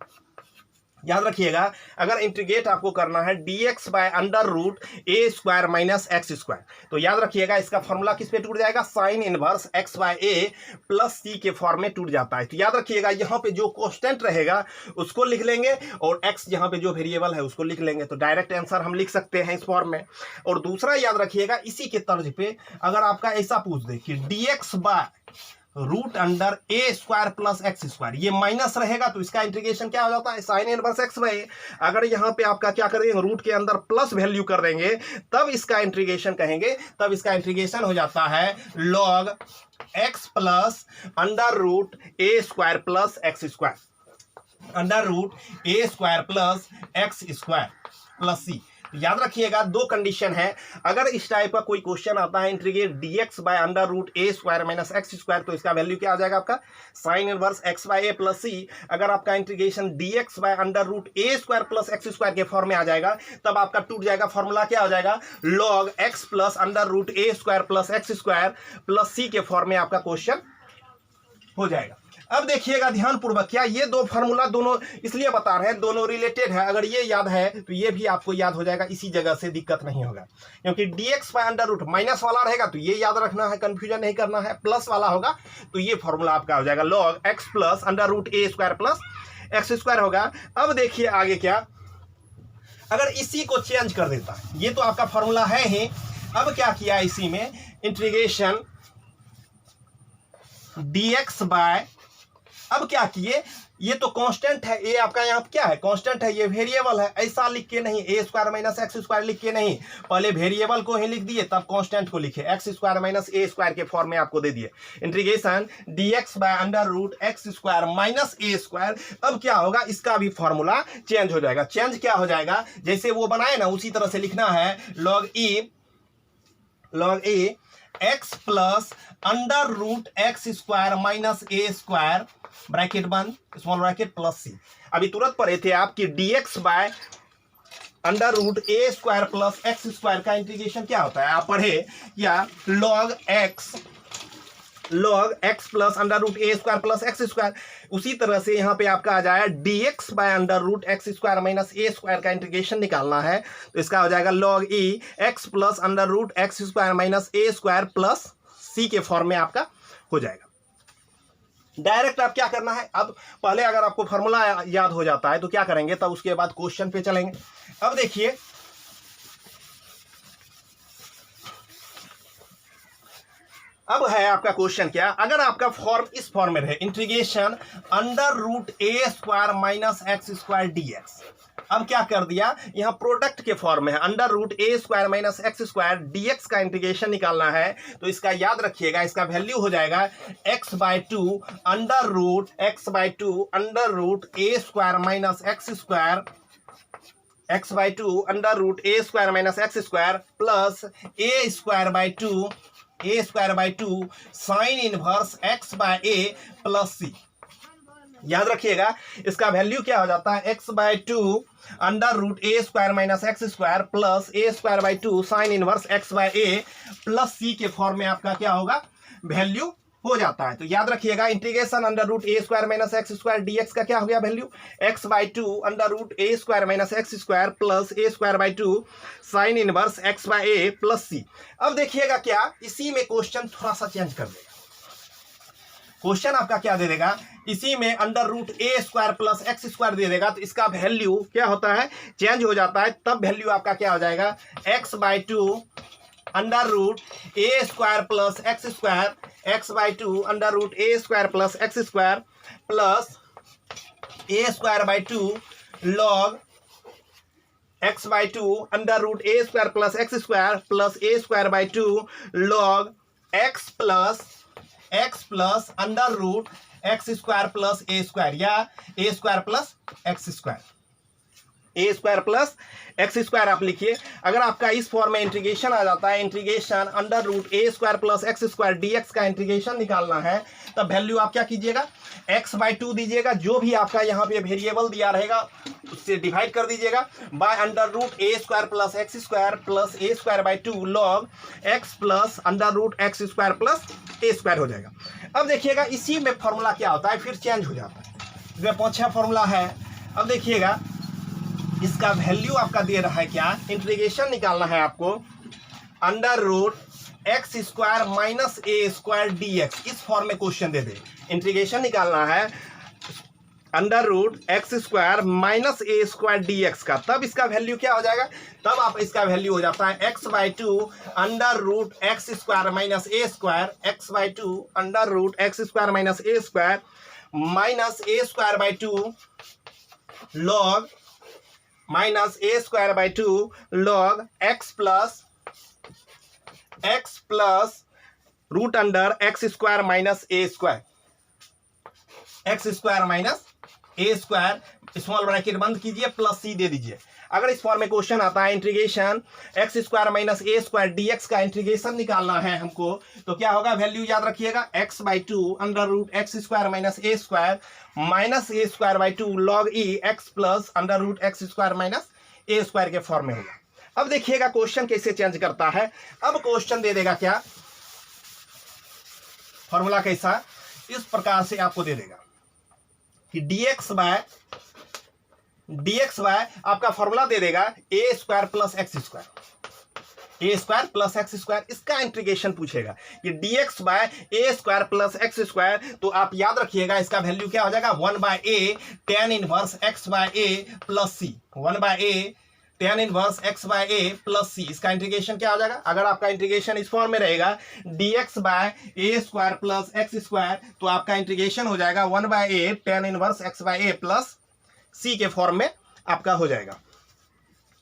याद रखिएगा अगर इंटीग्रेट आपको करना है dx by under root a square minus x square, तो याद रखिएगा इसका फॉर्मूला किस पे टूट जाएगा, sine inverse x by a plus सी के फॉर्म में टूट जाता है। तो याद रखिएगा यहाँ पे जो कांस्टेंट रहेगा उसको लिख लेंगे और x यहाँ पे जो वेरिएबल है उसको लिख लेंगे, तो डायरेक्ट आंसर हम लिख सकते हैं इस फॉर्म में। और दूसरा याद रखिएगा इसी के तर्ज पे अगर आपका ऐसा पूछ दे कि dx by root under a square plus x square, ये माइनस रहेगा तो इसका इंटीग्रेशन क्या हो जाता है, sine inverse x by a. अगर यहाँ पे आपका क्या करेंगे, रूट के अंदर प्लस वैल्यू कर देंगे तब इसका इंटीग्रेशन कहेंगे, तब इसका इंटीग्रेशन हो जाता है log x plus under root a square plus x square, under root a square plus x square plus सी। याद रखिएगा दो कंडीशन है, अगर इस टाइप का कोई क्वेश्चन आता है integrate dx by under root a square minus x square, तो इसका वैल्यू क्या आ जाएगा आपका, sine inverse x by a plus c. अगर आपका integration dx by under root a square plus x square के फॉर्म में आ जाएगा तब आपका टूट जाएगा, फॉर्मूला क्या हो जाएगा, log x plus under root a square plus x square plus सी के फॉर्म में आपका क्वेश्चन हो जाएगा। अब देखिएगा ध्यानपूर्वक, क्या ये दो फार्मूला दोनों इसलिए बता रहे हैं, दोनों रिलेटेड है, अगर ये याद है तो ये भी आपको याद हो जाएगा, इसी जगह से दिक्कत नहीं होगा। क्योंकि dx by under root minus वाला रहेगा तो ये याद रखना है, कंफ्यूजन नहीं करना है, प्लस वाला होगा तो ये फॉर्मूला आपका हो जाएगा log x plus under root a square plus x square होगा। अब देखिए आगे क्या, अगर इसी को चेंज कर देता है, ये तो आपका फॉर्मूला है ही, अब क्या किया इसी में इंटीग्रेशन dx बाय, अब क्या किए, ये तो कांस्टेंट है, ये आपका यहाँ क्या है, कांस्टेंट है, ये वेरिएबल है, ऐसा लिख के नहीं, ए स्क्वायर माइनस एक्स स्क्वायर लिख के नहीं, पहले वेरिएबल को ही लिख दिए तब कांस्टेंट को लिखे, x square minus a square के फॉर्म में आपको दे दिए, integration dx by under root x square minus a square. अब क्या होगा, इसका भी फॉर्मूला चेंज हो जाएगा, चेंज क्या हो जाएगा, जैसे वो बनाए ना उसी तरह से लिखना है, log a x plus under root x square minus a square bracket बंद स्मॉल ब्रैकेट प्लस सी। अभी तुरंत पढ़े थे आप कि dx by under root a square plus x square का इंटीग्रेशन क्या होता है, आप पढ़े या log x plus under root a square plus x square. उसी तरह से यहाँ पे आपका आ जाएगा dx by under root x square minus a square का इंटीग्रेशन निकालना है तो इसका हो जाएगा log e x plus under root x square minus a square plus सी के फॉर्म में आपका हो जाएगा। डायरेक्ट आप क्या करना है, अब पहले अगर आपको फॉर्मूला याद हो जाता है तो क्या करेंगे, तब उसके बाद क्वेश्चन पे चलेंगे। अब देखिए अब है आपका क्वेश्चन क्या, अगर आपका फॉर्म इस फॉर्म में रहे, integration under root a square minus x square dx, अब क्या कर दिया, यहां प्रोडक्ट के फॉर्म में है, under root a square minus x square dx का इंटीग्रेशन निकालना है तो इसका याद रखिएगा, इसका वैल्यू हो जाएगा x by two under root a square minus x square, x by two under root a square minus x square plus a square by two sine inverse x by a plus सी। याद रखिएगा इसका value क्या हो जाता है, x by two under root a square minus x square plus a square by two sine inverse x by a plus सी के form में आपका क्या होगा, वैल्यू हो जाता है। तो याद रखिएगा integration under root a square minus x square dx का क्या हो गया value, x by two under root a square minus x square plus a square by two sine inverse x by a plus c. अब देखिएगा क्या, इसी में question थोड़ा सा चेंज कर देगा, क्वेश्चन आपका क्या दे देगा, इसी में under root a square plus x square दे देगा, तो इसका वैल्यू क्या होता है, चेंज हो जाता है। तब वैल्यू आपका क्या हो जाएगा, x by two under root a square plus x square, x by two under root a square plus x square plus a square by two log x by two under root a square plus x square plus a square by two log x plus under root x square plus a square, या a square plus x square, a square plus x square आप लिखिए। अगर आपका इस form में integration आ जाता है, integration under root a square plus x square dx का इंटीग्रेशन निकालना है, तब वैल्यू आप क्या कीजिएगा, एक्स बाई टू दीजिएगा, जो भी आपका यहाँ पे वेरिएबल दिया रहेगा उससे डिवाइड कर दीजिएगा, by under root a square plus a square by two log x plus under root x square plus a square हो जाएगा। अब देखिएगा इसी में फॉर्मूला क्या होता है, फिर चेंज हो जाता है। इसमें 5 फॉर्मूला है। अब देखिएगा इसका वैल्यू आपका दे रहा है क्या, इंटीग्रेशन निकालना है आपको, under root x square minus a square d x, इस फॉर्म में क्वेश्चन दे दे। इंटीग्रेशन निकालना है under root x square minus a square d x का, तब इसका वैल्यू क्या हो जाएगा, तब आप इसका वैल्यू हो जाता है x by two under root x square minus a square, x by two under root x square minus a square minus a square by two log minus a square by two log x plus root under x square minus a square, x square minus a square, small bracket बंद कीजिए, plus सी दे दीजिए। अगर इस form में question आता है integration x square minus a square dx का integration निकालना है हमको, तो क्या होगा, वैल्यू याद रखिएगा, x by two under root x square minus a square by two log e x plus under root x square minus a square के फॉर्म में होगा। अब देखिएगा क्वेश्चन कैसे चेंज करता है। अब क्वेश्चन दे देगा क्या, फॉर्मूला कैसा, इस प्रकार से आपको दे देगा कि dx बाय आपका फॉर्मूला दे देगा ए स्क्वायर प्लस एक्स स्क्वायर, इसका इंटीग्रेशन पूछेगा कि dx बाय ए स्क्वायर प्लस एक्स स्क्वायर, तो आप याद रखिएगा इसका वैल्यू क्या हो जाएगा, 1 bye A tan inverse x by a plus C, 1 bye A tan inverse x by a plus सी, इसका इंटीग्रेशन क्या हो जाएगा। अगर आपका इंटीग्रेशन इस फॉर्म में रहेगा dx बाय ए स्क्वायर प्लस एक्स स्क्वायर, तो आपका इंटीग्रेशन हो जाएगा 1 bye A tan inverse x by a plus सी के फॉर्म में आपका हो जाएगा।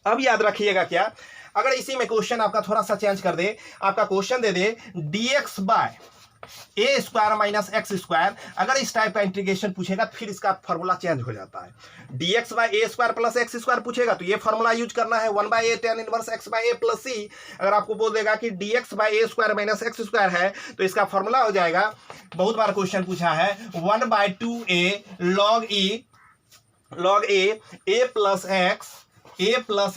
अब याद रखिएगा क्या, अगर इसी में क्वेश्चन आपका थोड़ा सा चेंज कर दे, आपका क्वेश्चन दे दे dx बाय ए स्क्वायर माइनस एक्स स्क्वायर, अगर इस टाइप का इंटीग्रेशन पूछेगा फिर इसका फॉर्मूला चेंज हो जाता है। dx बाय ए स्क्वायर प्लस एक्स स्क्वायर पूछेगा तो ये फॉर्मूला यूज करना है, 1 bye A tan inverse x by a plus c. अगर आपको बोल देगा कि dx बाय ए स्क्वायर माइनस एक्स स्क्वायर है, तो इसका फॉर्मूला हो जाएगा, बहुत बार क्वेश्चन पूछा है, 1 by 2a log A plus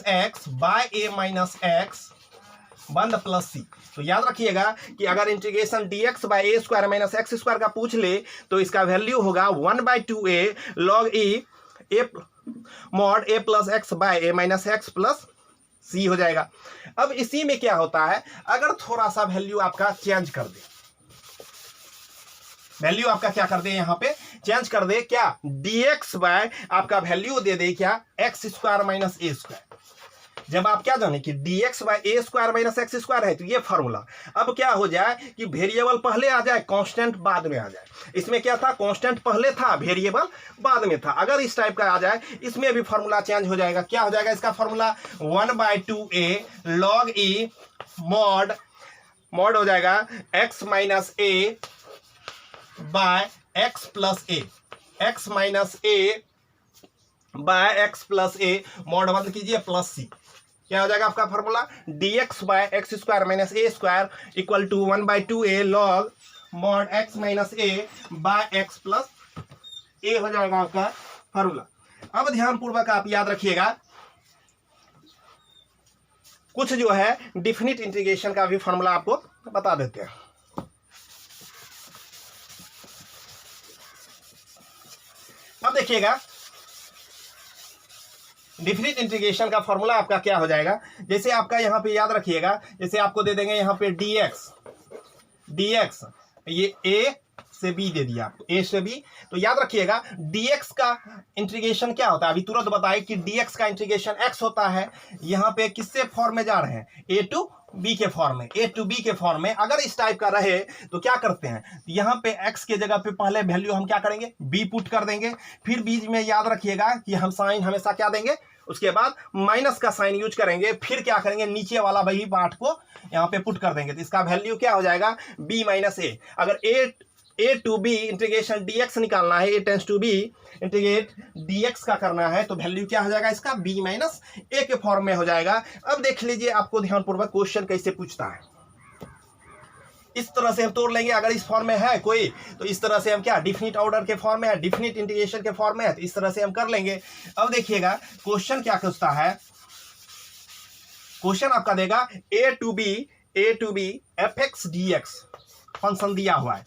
x by A minus x बंद प्लस सी। तो याद रखिएगा कि अगर इंटीग्रेशन dx बाय ए स्क्वायर माइनस एक्स स्क्वायर का पूछ ले, तो इसका वैल्यू होगा 1 by 2a log A mod A plus x by A minus X plus C हो जाएगा। अब इसी में क्या होता है, अगर थोड़ा सा वैल्यू आपका चेंज कर दे, वैल्यू आपका क्या कर दे, यहाँ पे चेंज कर दे क्या, dx बाय आपका वैल्यू दे दे क्या, x square minus a square. जब आप क्या जाने कि dx बाय ए स्क्वायर माइनस एक्स स्क्वायर है, तो ये फॉर्मूला अब क्या हो जाए कि वेरिएबल पहले आ जाए, कांस्टेंट बाद में आ जाए। इसमें क्या था, कांस्टेंट पहले था, वेरिएबल बाद में था। अगर इस टाइप का आ जाए, इसमें भी फॉर्मूला चेंज हो जाएगा। क्या हो जाएगा इसका formula, 1 by 2a log e mod हो जाएगा x minus a by x plus a, x minus a by x plus a, mod बंद कीजिए प्लस सी। क्या हो जाएगा आपका formula, dx by x square minus a square equal to 1 by 2a log mod x minus a by x plus a हो जाएगा आपका formula. अब ध्यानपूर्वक आप याद रखिएगा, कुछ जो है डिफिनिट इंटीग्रेशन का भी फॉर्मूला आपको बता देते हैं। अब देखिएगा डिफिनिट इंटीग्रेशन का फॉर्मूला आपका क्या हो जाएगा, जैसे आपका यहाँ पे याद रखिएगा, जैसे आपको दे देंगे यहाँ पे dx ये a से b दे दिया आपको, a से b। तो याद रखिएगा dx का इंटीग्रेशन क्या होता है, अभी तुरंत बताए कि dx का इंटीग्रेशन x होता है। यहाँ पे किससे फॉर्म में जा रहे हैं, a टू b के फॉर्म में, a टू b के फॉर्म में। अगर इस टाइप का रहे तो क्या करते हैं, यहाँ पे x के जगह पे पहले वैल्यू हम क्या करेंगे, b पुट कर देंगे। फिर बीच में याद रखिएगा कि हम साइन हमेशा क्या देंगे, उसके बाद माइनस का साइन यूज करेंगे। फिर क्या करेंगे, नीचे वाला वही पार्ट को यहाँ पे पुट कर देंगे। तो इसका वैल्यू क्या हो जाएगा, b माइनस ए। अगर a to b integration dx निकालना है, a tends to b integrate dx का करना है, तो वैल्यू क्या हो जाएगा इसका, b माइनस ए के फॉर्म में हो जाएगा। अब देख लीजिए आपको ध्यानपूर्वक क्वेश्चन कैसे पूछता है। इस तरह से हम तोड़ लेंगे। अगर इस फॉर्म में है कोई, तो इस तरह से हम क्या, डिफिनिट ऑर्डर के फॉर्म में है, डिफिनिट इंटीग्रेशन के फॉर्म में है, तो इस तरह से हम कर लेंगे। अब देखिएगा क्वेश्चन क्या पूछता है। क्वेश्चन आपका देगा a to b fx dx function दिया हुआ है,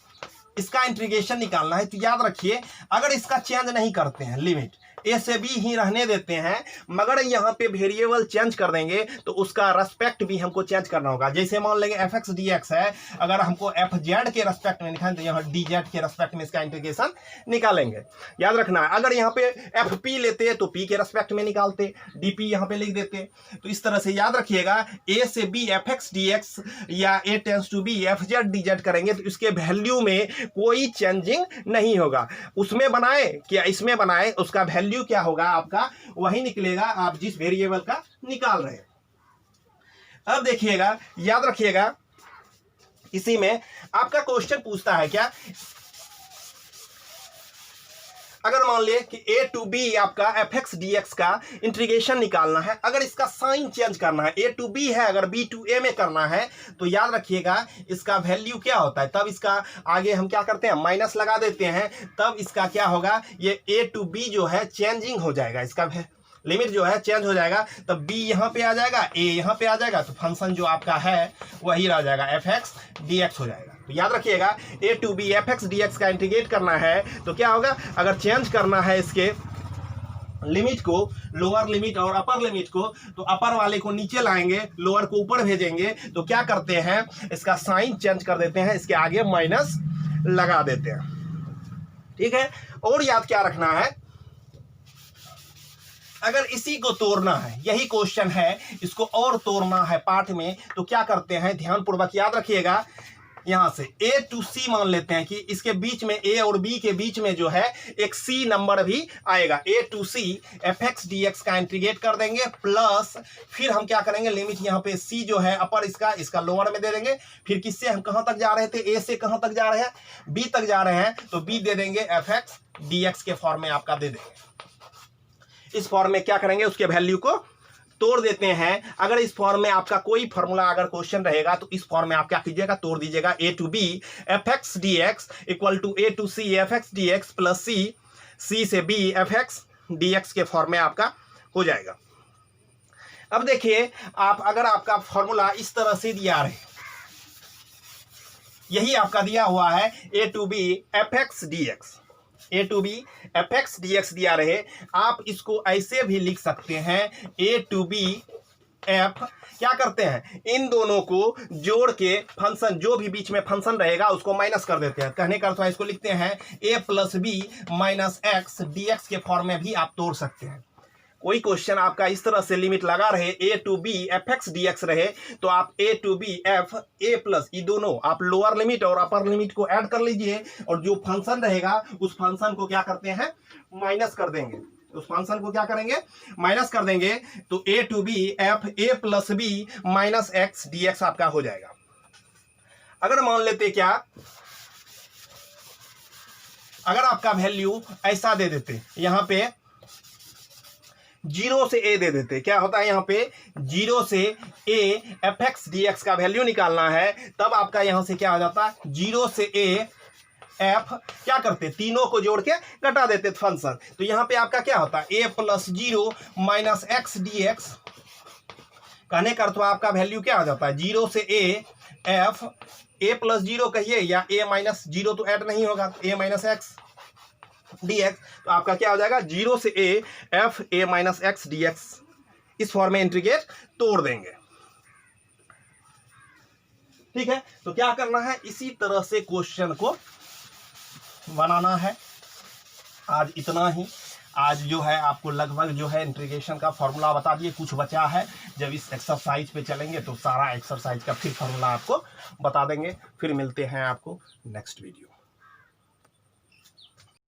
इसका इंटीग्रेशन निकालना है। तो याद रखिए, अगर इसका चेंज नहीं करते हैं, लिमिट a से b ही रहने देते हैं, मगर यहाँ पे वेरिएबल चेंज कर देंगे तो उसका रेस्पेक्ट भी हमको चेंज करना होगा। जैसे मान लेंगे fx dx है, अगर हमको fz के रेस्पेक्ट में निकालें तो यहाँ dz के रेस्पेक्ट में इसका इंटीग्रेशन निकालेंगे। याद रखना है, अगर यहाँ पे fp लेते तो p के रेस्पेक्ट में निकालते, dp यहाँ पे लिख देते। तो इस तरह से याद रखिएगा, a से b fx dx या a tends to b fz dz करेंगे तो इसके वैल्यू में कोई चेंजिंग नहीं होगा। उसमें बनाए क्या इसमें बनाए, उसका वैल्यू क्या होगा आपका वही निकलेगा, आप जिस वेरिएबल का निकाल रहे हैं। अब देखिएगा, याद रखिएगा, इसी में आपका क्वेश्चन पूछता है क्या, अगर मान लिए कि a टू b आपका fx dx का इंटीग्रेशन निकालना है, अगर इसका साइन चेंज करना है, a टू b है, अगर b टू a में करना है, तो याद रखिएगा इसका वैल्यू क्या होता है। तब इसका आगे हम क्या करते हैं, माइनस लगा देते हैं। तब इसका क्या होगा, ये a टू b जो है चेंजिंग हो जाएगा, इसका लिमिट जो है चेंज हो जाएगा। तब b यहाँ पे आ जाएगा, a यहाँ पे आ जाएगा, तो फंक्शन जो आपका है वही रह जाएगा, fx dx हो जाएगा। तो याद रखिएगा, a to b fx dx का इंटीग्रेट करना है तो क्या होगा, अगर चेंज करना है इसके लिमिट को, लोअर लिमिट और अपर लिमिट को, तो अपर वाले को नीचे लाएंगे, लोअर को ऊपर भेजेंगे। तो क्या करते हैं, इसका साइन चेंज कर देते हैं, इसके आगे माइनस लगा देते हैं। ठीक है। और याद क्या रखना है, अगर इसी को तोड़ना है, यही क्वेश्चन है, इसको और तोड़ना है पार्ट में, तो क्या करते हैं, ध्यानपूर्वक याद रखिएगा। यहां से a टू c मान लेते हैं कि इसके बीच में, a और b के बीच में जो है एक c नंबर भी आएगा। a to c fx dx का इंटीग्रेट कर देंगे, प्लस फिर हम क्या करेंगे, लिमिट यहाँ पे c जो है अपर इसका लोअर में दे देंगे। फिर किससे हम कहां तक जा रहे थे, a से कहां तक जा रहे हैं, b तक जा रहे हैं, तो b दे देंगे fx dx के फॉर्म में आपका दे देंगे। इस फॉर्म में क्या करेंगे, उसके वैल्यू को तोड़ देते हैं। अगर इस फॉर्म में आपका कोई फॉर्मूला अगर क्वेश्चन रहेगा तो इस फॉर्म में आप क्या कीजिएगा, तोड़ दीजिएगा। a to b fx dx equal to a to c fx dx plus c से b fx dx के फॉर्म में आपका हो जाएगा। अब देखिए, आप अगर आपका फॉर्मूला इस तरह से दिया रहे, यही आपका दिया हुआ है a to b fx dx, a to b fx dx दिया रहे, आप इसको ऐसे भी लिख सकते हैं a टू b f, क्या करते हैं, इन दोनों को जोड़ के फंक्शन जो भी बीच में फंक्शन रहेगा उसको माइनस कर देते हैं। कहने का अर्थ है इसको लिखते हैं a plus b minus x dx के फॉर्म में भी आप तोड़ सकते हैं। कोई क्वेश्चन आपका इस तरह से लिमिट लगा रहे, a to b fx dx रहे, तो आप a to b f a plus, ये दोनों आप लोअर लिमिट और अपर लिमिट को ऐड कर लीजिए, और जो फंक्शन रहेगा उस फंक्शन को क्या करते हैं, माइनस कर देंगे। उस फंक्शन को क्या करेंगे, माइनस कर देंगे। तो a to b f a plus b minus x dx आपका हो जाएगा। अगर मान लेते क्या, अगर आपका वैल्यू ऐसा दे देते, यहां पे 0 से a दे देते, क्या होता है, यहाँ पे 0 से a fx dx का वैल्यू निकालना है, तब आपका यहां से क्या हो जाता है, 0 से a f, क्या करते, तीनों को जोड़ के घटा देते फंक्शन। तो यहाँ पे आपका क्या होता है, a plus 0 minus x dx। कहने का अर्थ आपका वैल्यू क्या हो जाता है, 0 से a f a प्लस 0 कहिए या a माइनस 0 तो ऐड नहीं होगा, a माइनस x dx। तो आपका क्या हो जाएगा, 0 से a f a minus x dx, इस फॉर्म में इंटीग्रेट तोड़ देंगे। ठीक है। तो क्या करना है, इसी तरह से क्वेश्चन को बनाना है। आज इतना ही। आज जो है आपको लगभग जो है इंटीग्रेशन का फॉर्मूला बता दिए, कुछ बचा है। जब इस एक्सरसाइज पे चलेंगे तो सारा एक्सरसाइज का फिर फॉर्मूला आपको बता देंगे। फिर मिलते हैं आपको नेक्स्ट वीडियो।